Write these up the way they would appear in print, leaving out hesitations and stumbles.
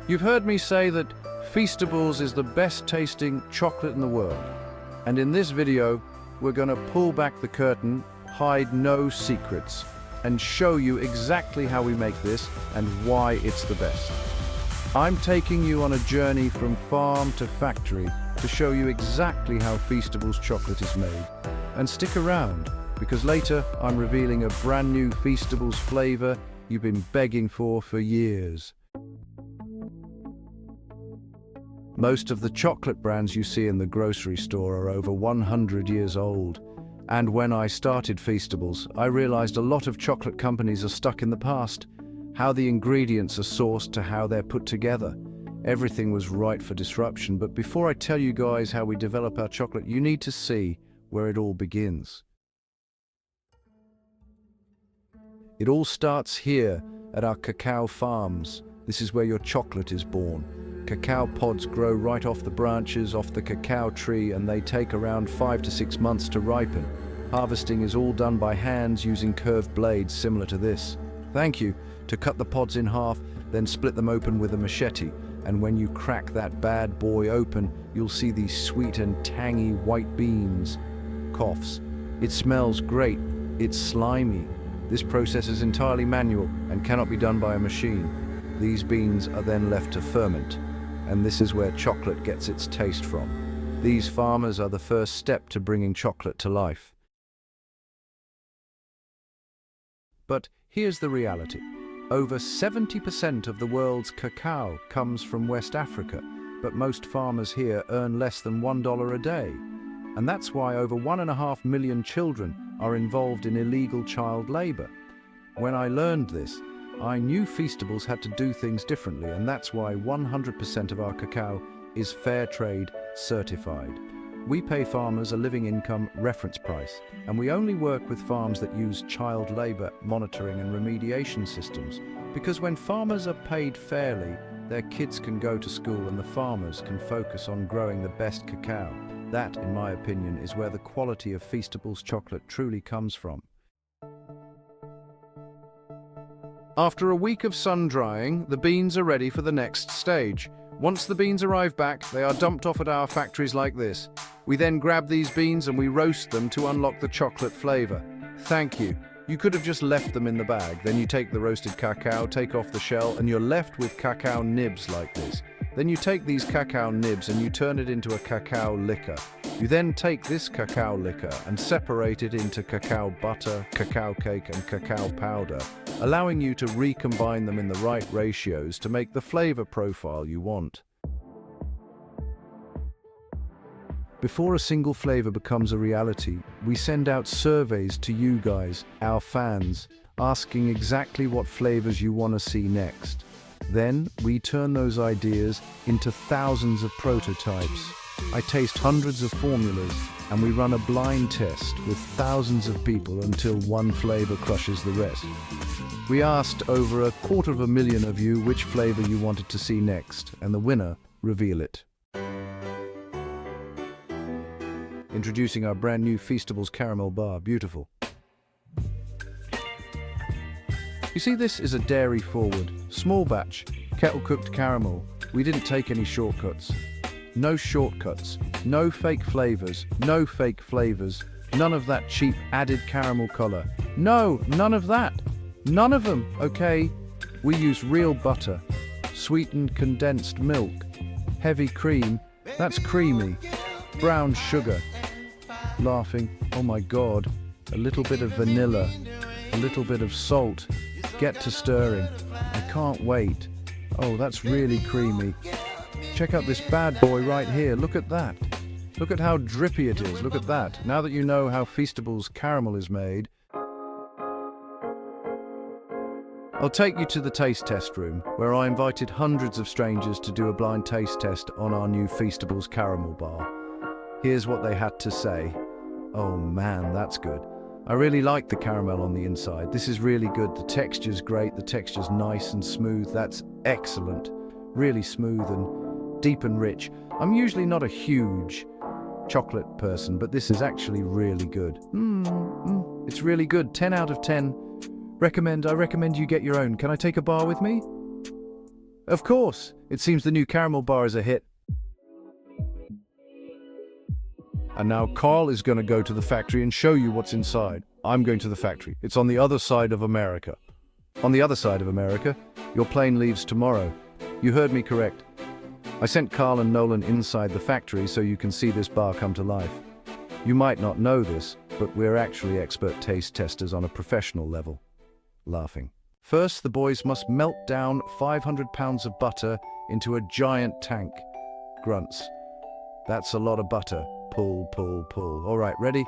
You've heard me say that Feastables is the best tasting chocolate in the world. And in this video, we're going to pull back the curtain, hide no secrets, and show you exactly how we make this and why it's the best. I'm taking you on a journey from farm to factory to show you exactly how Feastables chocolate is made. And stick around, because later I'm revealing a brand new Feastables flavor you've been begging for years. Most of the chocolate brands you see in the grocery store are over 100 years old. And when I started Feastables, I realized a lot of chocolate companies are stuck in the past. How the ingredients are sourced to how they're put together. Everything was ripe for disruption, but before I tell you guys how we develop our chocolate, you need to see where it all begins. It all starts here at our cacao farms. This is where your chocolate is born. Cacao pods grow right off the branches off the cacao tree, and they take around 5 to 6 months to ripen. Harvesting is all done by hands using curved blades similar to this. Thank you. To cut the pods in half, then split them open with a machete. And when you crack that bad boy open, you'll see these sweet and tangy white beans. Coughs. It smells great. It's slimy. This process is entirely manual and cannot be done by a machine. These beans are then left to ferment. And this is where chocolate gets its taste from. These farmers are the first step to bringing chocolate to life. But here's the reality. Over 70% of the world's cacao comes from West Africa, but most farmers here earn less than $1 a day. And that's why over 1.5 million children are involved in illegal child labor. When I learned this, I knew Feastables had to do things differently, and that's why 100% of our cacao is FairTrade certified. We pay farmers a living income reference price, and we only work with farms that use child labor monitoring and remediation systems. Because when farmers are paid fairly, their kids can go to school and the farmers can focus on growing the best cacao. That, in my opinion, is where the quality of Feastables chocolate truly comes from. After a week of sun drying, the beans are ready for the next stage. Once the beans arrive back, they are dumped off at our factories like this. We then grab these beans and we roast them to unlock the chocolate flavor. Thank you. You could have just left them in the bag. Then you take the roasted cacao, take off the shell, and you're left with cacao nibs like this. Then you take these cacao nibs and you turn it into a cacao liquor. You then take this cacao liquor and separate it into cacao butter, cacao cake, and cacao powder, allowing you to recombine them in the right ratios to make the flavor profile you want. Before a single flavor becomes a reality, we send out surveys to you guys, our fans, asking exactly what flavors you want to see next. Then we turn those ideas into thousands of prototypes. I taste hundreds of formulas, and we run a blind test with thousands of people until one flavor crushes the rest. We asked over 250,000 of you which flavor you wanted to see next, and the winner reveal it. Introducing our brand new Feastables Caramel Bar. Beautiful. You see, this is a dairy-forward, small batch, kettle-cooked caramel. We didn't take any shortcuts. No shortcuts, no fake flavors, no fake flavors, none of that cheap added caramel color. No, none of that. None of them, okay? We use real butter, sweetened condensed milk, heavy cream, that's creamy, brown sugar. Laughing, oh my God, a little bit of vanilla, a little bit of salt. Get to stirring. I can't wait. Oh, that's really creamy. Check out this bad boy right here. Look at that. Look at how drippy it is. Look at that. Now that you know how Feastables caramel is made, I'll take you to the taste test room, where I invited hundreds of strangers to do a blind taste test on our new Feastables Caramel Bar. Here's what they had to say. Oh man, that's good. I really like the caramel on the inside. This is really good. The texture's great. The texture's nice and smooth. That's excellent. Really smooth and deep and rich. I'm usually not a huge chocolate person, but this is actually really good. It's really good. 10 out of 10. I recommend you get your own. Can I take a bar with me? Of course, it seems the new caramel bar is a hit. And now Carl is going to go to the factory and show you what's inside. I'm going to the factory. It's on the other side of America. On the other side of America, your plane leaves tomorrow. You heard me correct. I sent Carl and Nolan inside the factory so you can see this bar come to life. You might not know this, but we're actually expert taste testers on a professional level. Laughing. First, the boys must melt down 500 pounds of butter into a giant tank. Grunts. That's a lot of butter. Pull, pull, pull. All right, ready?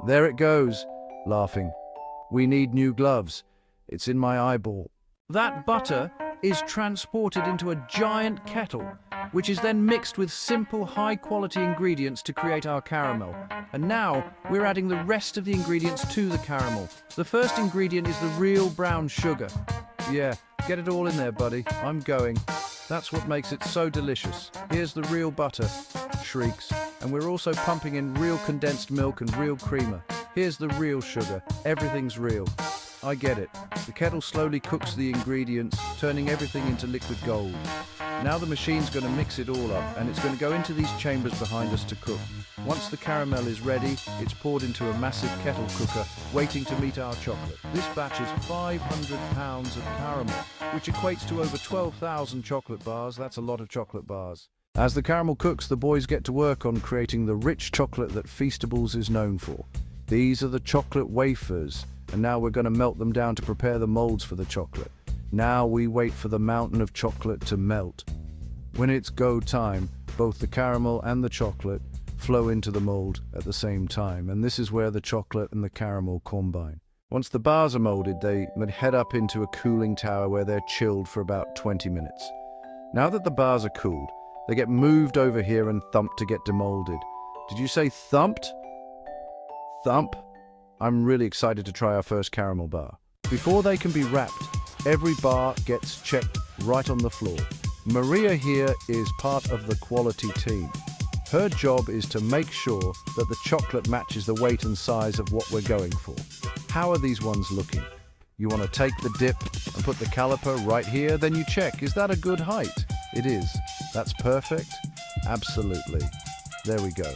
There it goes. Laughing. We need new gloves. It's in my eyeball. That butter is transported into a giant kettle, which is then mixed with simple, high-quality ingredients to create our caramel. And now, we're adding the rest of the ingredients to the caramel. The first ingredient is the real brown sugar. Yeah, get it all in there, buddy. I'm going. That's what makes it so delicious. Here's the real butter. Shrieks. And we're also pumping in real condensed milk and real creamer. Here's the real sugar. Everything's real. I get it. The kettle slowly cooks the ingredients, turning everything into liquid gold. Now the machine's going to mix it all up, and it's going to go into these chambers behind us to cook. Once the caramel is ready, it's poured into a massive kettle cooker, waiting to meet our chocolate. This batch is 500 pounds of caramel, which equates to over 12,000 chocolate bars. That's a lot of chocolate bars. As the caramel cooks, the boys get to work on creating the rich chocolate that Feastables is known for. These are the chocolate wafers, and now we're going to melt them down to prepare the molds for the chocolate. Now we wait for the mountain of chocolate to melt. When it's go time, both the caramel and the chocolate flow into the mold at the same time, and this is where the chocolate and the caramel combine. Once the bars are molded, they head up into a cooling tower where they're chilled for about 20 minutes. Now that the bars are cooled, they get moved over here and thumped to get demolded. Did you say thumped? Thump? I'm really excited to try our first caramel bar. Before they can be wrapped, every bar gets checked right on the floor. Maria here is part of the quality team. Her job is to make sure that the chocolate matches the weight and size of what we're going for. How are these ones looking? You want to take the dip and put the caliper right here, then you check, is that a good height? It is. That's perfect? Absolutely. There we go.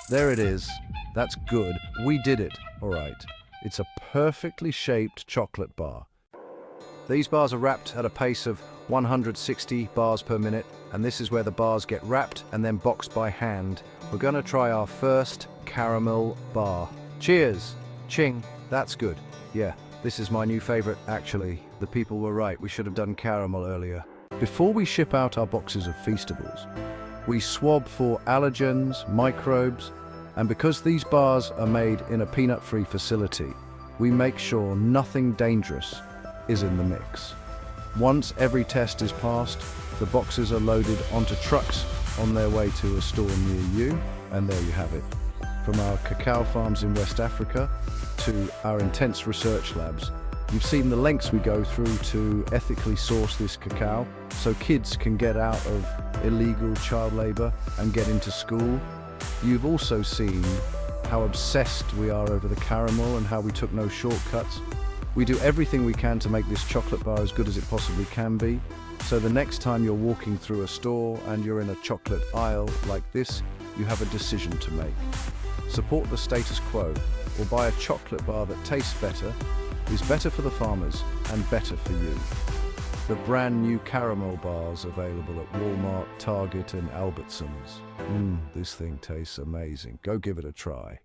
There it is. That's good. We did it. All right. It's a perfectly shaped chocolate bar. These bars are wrapped at a pace of 160 bars per minute, and this is where the bars get wrapped and then boxed by hand. We're going to try our first caramel bar. Cheers! Ching! That's good. Yeah, this is my new favorite, actually. The people were right. We should have done caramel earlier. Before we ship out our boxes of Feastables, we swab for allergens, microbes, and because these bars are made in a peanut-free facility, we make sure nothing dangerous is in the mix. Once every test is passed, the boxes are loaded onto trucks on their way to a store near you, and there you have it. From our cacao farms in West Africa to our intense research labs, you've seen the lengths we go through to ethically source this cacao so kids can get out of illegal child labor and get into school. You've also seen how obsessed we are over the caramel and how we took no shortcuts. We do everything we can to make this chocolate bar as good as it possibly can be. So the next time you're walking through a store and you're in a chocolate aisle like this, you have a decision to make. Support the status quo or buy a chocolate bar that tastes better, is better for the farmers and better for you. The brand new caramel bars available at Walmart, Target and Albertsons. This thing tastes amazing. Go give it a try.